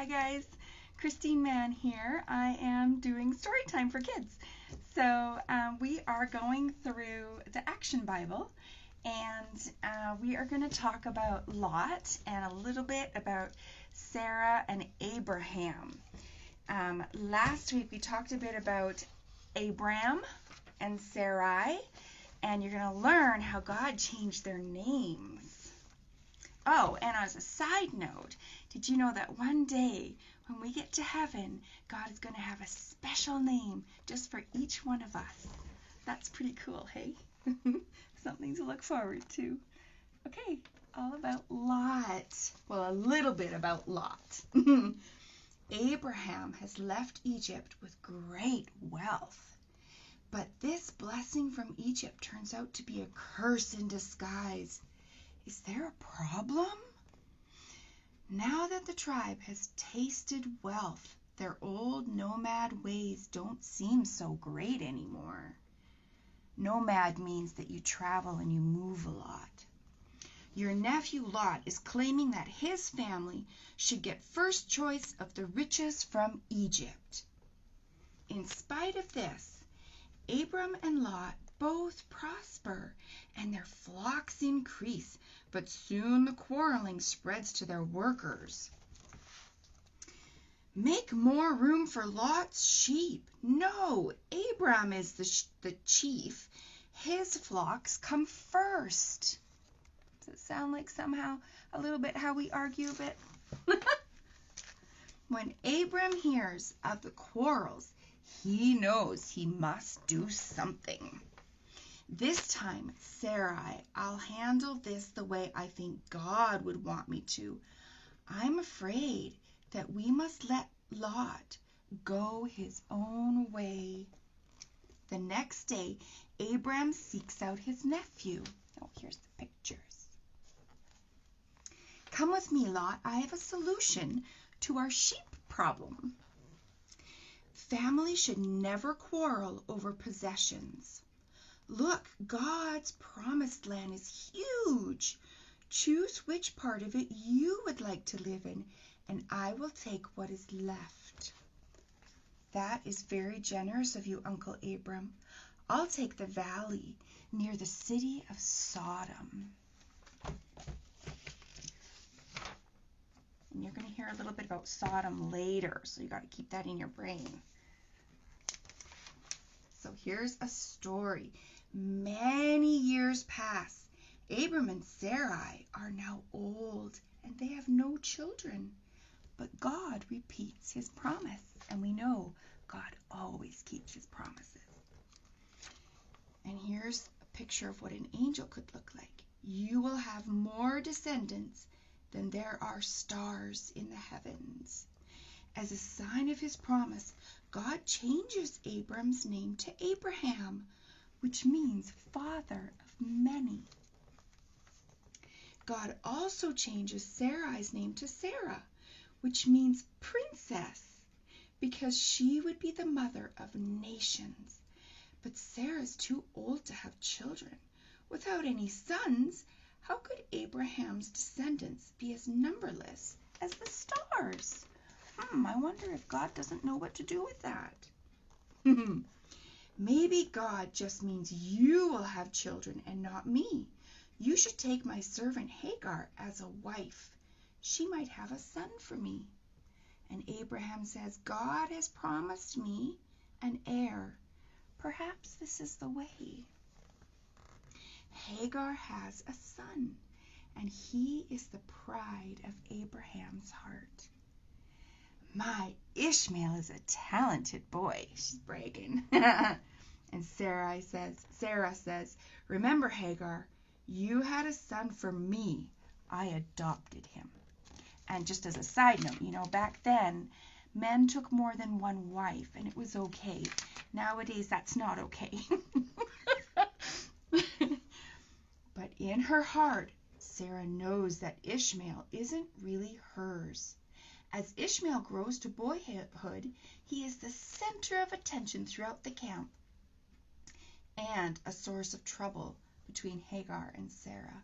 Hi guys, Christine Mann here. I am doing story time for kids. So we are going through the Action Bible, and we are going to talk about Lot and a little bit about Sarah and Abraham. Last week we talked a bit about Abram and Sarai, and you're going to learn how God changed their names. Oh, and as a side note, did you know that one day when we get to heaven, God is going to have a special name just for each one of us? That's pretty cool, hey? Something to look forward to. Okay, all about Lot. Well, a little bit about Lot. Abraham has left Egypt with great wealth. But this blessing from Egypt turns out to be a curse in disguise. Is there a problem? Now that the tribe has tasted wealth, their old nomad ways don't seem so great anymore. Nomad means that you travel and you move a lot. Your nephew Lot is claiming that his family should get first choice of the riches from Egypt. In spite of this, Abram and Lot both prosper and their flocks increase, but soon the quarreling spreads to their workers. Make more room for Lot's sheep. No, Abram is the chief. His flocks come first. Does it sound like somehow a little bit how we argue a bit? When Abram hears of the quarrels, he knows he must do something. This time, Sarai, I'll handle this the way I think God would want me to. I'm afraid that we must let Lot go his own way. The next day, Abram seeks out his nephew. Oh, here's the pictures. Come with me, Lot. I have a solution to our sheep problem. Families should never quarrel over possessions. Look, God's promised land is huge. Choose which part of it you would like to live in, and I will take what is left. That is very generous of you, Uncle Abram. I'll take the valley near the city of Sodom. And you're going to hear a little bit about Sodom later, so you got to keep that in your brain. So here's a story. Many years pass. Abram and Sarai are now old, and they have no children. But God repeats his promise, and we know God always keeps his promises. And here's a picture of what an angel could look like. You will have more descendants than there are stars in the heavens. As a sign of his promise, God changes Abram's name to Abraham, which means father of many. God also changes Sarai's name to Sarah, which means princess, because she would be the mother of nations. But Sarah's too old to have children. Without any sons, how could Abraham's descendants be as numberless as the stars? I wonder if God doesn't know what to do with that. Maybe God just means you will have children and not me. You should take my servant Hagar as a wife. She might have a son for me. And Abraham says, God has promised me an heir. Perhaps this is the way. Hagar has a son, and he is the pride of Abraham's heart. My Ishmael is a talented boy, she's bragging. And Sarah says, remember, Hagar, you had a son for me. I adopted him. And just as a side note, back then, men took more than one wife, and it was okay. Nowadays, that's not okay. But in her heart, Sarah knows that Ishmael isn't really hers. As Ishmael grows to boyhood, he is the center of attention throughout the camp and a source of trouble between Hagar and Sarah.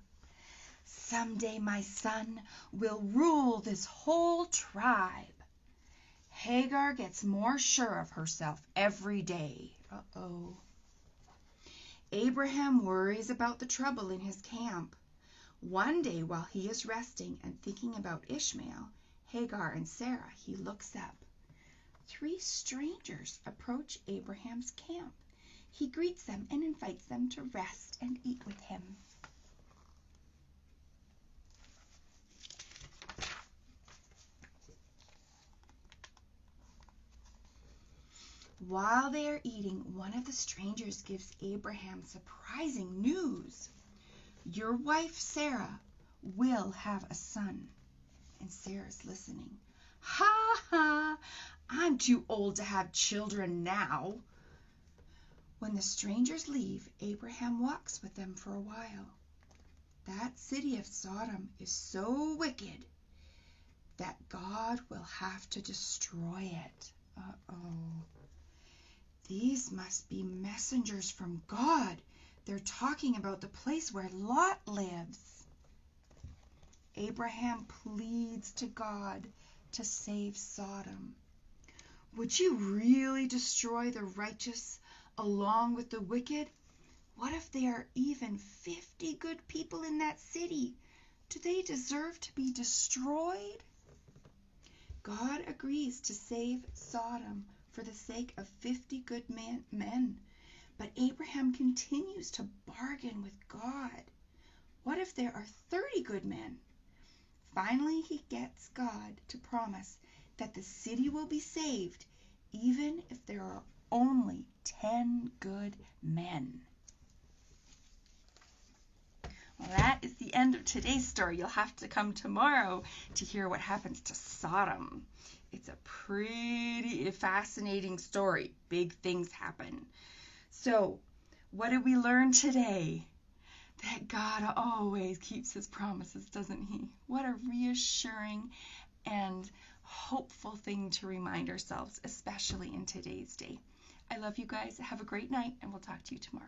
Someday my son will rule this whole tribe. Hagar gets more sure of herself every day. Uh-oh. Abraham worries about the trouble in his camp. One day while he is resting and thinking about Ishmael, Hagar and Sarah, he looks up. 3 strangers approach Abraham's camp. He greets them and invites them to rest and eat with him. While they are eating, one of the strangers gives Abraham surprising news. Your wife Sarah will have a son. And Sarah's listening. Ha ha! I'm too old to have children now. When the strangers leave, Abraham walks with them for a while. That city of Sodom is so wicked that God will have to destroy it. Uh-oh. These must be messengers from God. They're talking about the place where Lot lives. Abraham pleads to God to save Sodom. Would you really destroy the righteous along with the wicked? What if there are even 50 good people in that city? Do they deserve to be destroyed? God agrees to save Sodom for the sake of 50 good men. But Abraham continues to bargain with God. What if there are 30 good men? Finally, he gets God to promise that the city will be saved, even if there are only 10 good men. Well, that is the end of today's story. You'll have to come tomorrow to hear what happens to Sodom. It's a pretty fascinating story. Big things happen. So, what did we learn today? That God always keeps his promises, doesn't he? What a reassuring and hopeful thing to remind ourselves, especially in today's day. I love you guys. Have a great night, and we'll talk to you tomorrow.